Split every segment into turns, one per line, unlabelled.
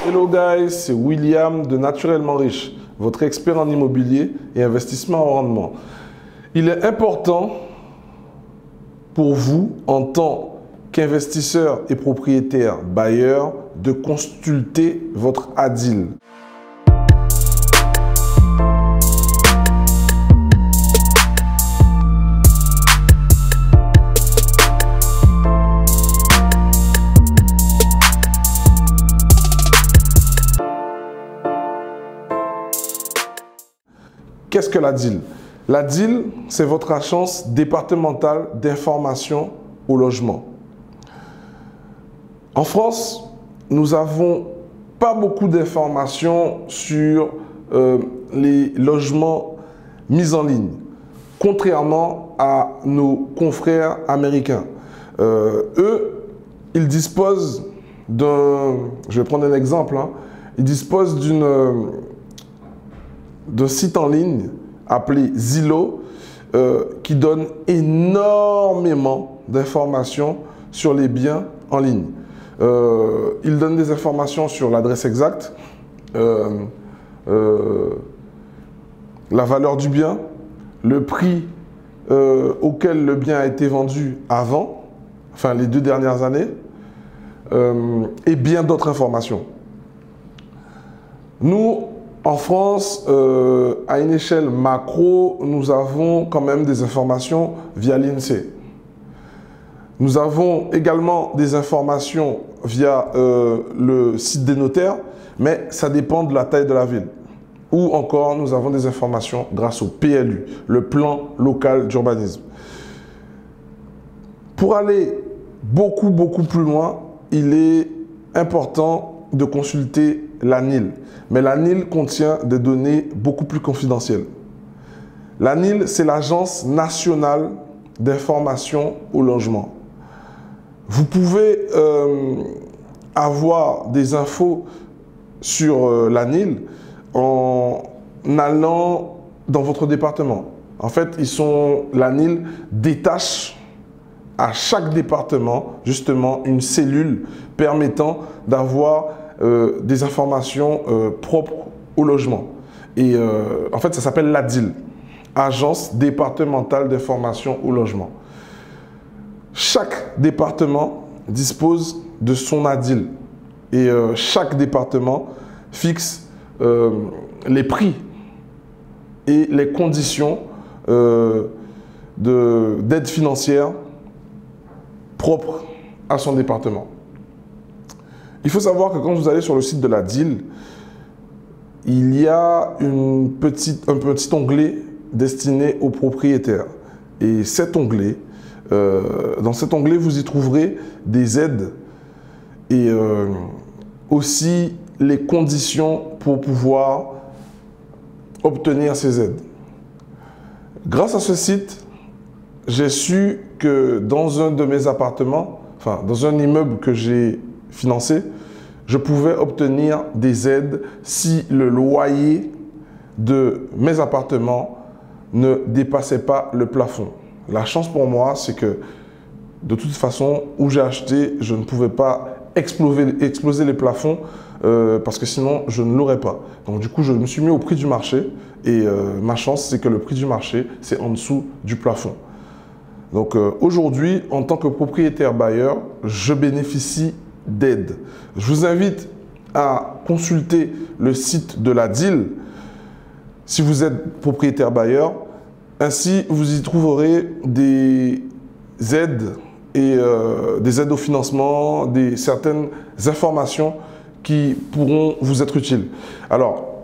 Hello guys, c'est William de Naturellement Riche, votre expert en immobilier et investissement en rendement. Il est important pour vous, en tant qu'investisseur et propriétaire bailleur, de consulter votre ADIL. Qu'est-ce que l'ADIL? L'ADIL, c'est votre agence départementale d'information au logement. En France, nous n'avons pas beaucoup d'informations sur les logements mis en ligne, contrairement à nos confrères américains. Eux, ils disposent d'un... Je vais prendre un exemple. Ils disposent d'un site en ligne appelé Zillow qui donne énormément d'informations sur les biens en ligne. Il donne des informations sur l'adresse exacte, la valeur du bien, le prix auquel le bien a été vendu avant, enfin les 2 dernières années, et bien d'autres informations. Nous, en France, à une échelle macro, nous avons quand même des informations via l'INSEE. Nous avons également des informations via le site des notaires, mais ça dépend de la taille de la ville. Ou encore, nous avons des informations grâce au PLU, le plan local d'urbanisme. Pour aller beaucoup plus loin, il est important de consulter l'ANIL. Mais l'ANIL contient des données beaucoup plus confidentielles. L'ANIL, c'est l'Agence nationale d'information au logement. Vous pouvez avoir des infos sur l'ANIL en allant dans votre département. En fait, l'ANIL détache à chaque département justement une cellule permettant d'avoir des informations propres au logement. Et en fait, ça s'appelle l'ADIL, Agence départementale d'information au logement. Chaque département dispose de son ADIL et chaque département fixe les prix et les conditions d'aide financière propres à son département. Il faut savoir que quand vous allez sur le site de l'ADIL, il y a un petit onglet destiné aux propriétaires. Et cet onglet, dans cet onglet, vous y trouverez des aides et aussi les conditions pour pouvoir obtenir ces aides. Grâce à ce site, j'ai su que dans un de mes appartements, enfin dans un immeuble que j'ai financé, je pouvais obtenir des aides si le loyer de mes appartements ne dépassait pas le plafond. La chance pour moi, c'est que de toute façon, où j'ai acheté, je ne pouvais pas exploser les plafonds parce que sinon, je ne l'aurais pas. Donc du coup, je me suis mis au prix du marché et ma chance, c'est que le prix du marché, c'est en dessous du plafond. Donc aujourd'hui, en tant que propriétaire bailleur, je bénéficie d'aide. Je vous invite à consulter le site de l'ADIL si vous êtes propriétaire bailleur. Ainsi, vous y trouverez des aides et des aides au financement, certaines informations qui pourront vous être utiles. Alors,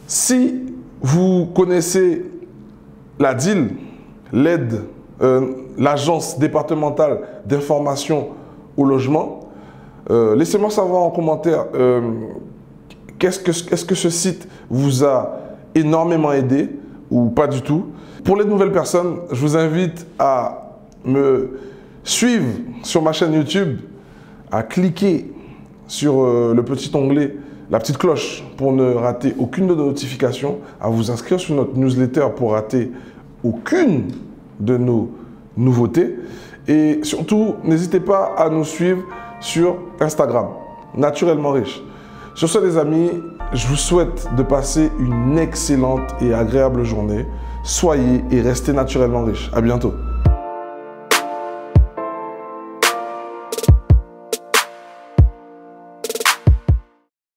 si vous connaissez l'ADIL, l'Agence départementale d'information au logement, laissez-moi savoir en commentaire est-ce que ce site vous a énormément aidé ou pas du tout. Pour les nouvelles personnes, je vous invite à me suivre sur ma chaîne YouTube, à cliquer sur le petit onglet, la petite cloche pour ne rater aucune de nos notifications, à vous inscrire sur notre newsletter pour rater aucune de nos nouveautés. Et surtout, n'hésitez pas à nous suivre sur Instagram, Naturellement Riche. Sur ce, les amis, je vous souhaite de passer une excellente et agréable journée. Soyez et restez naturellement riches. À bientôt.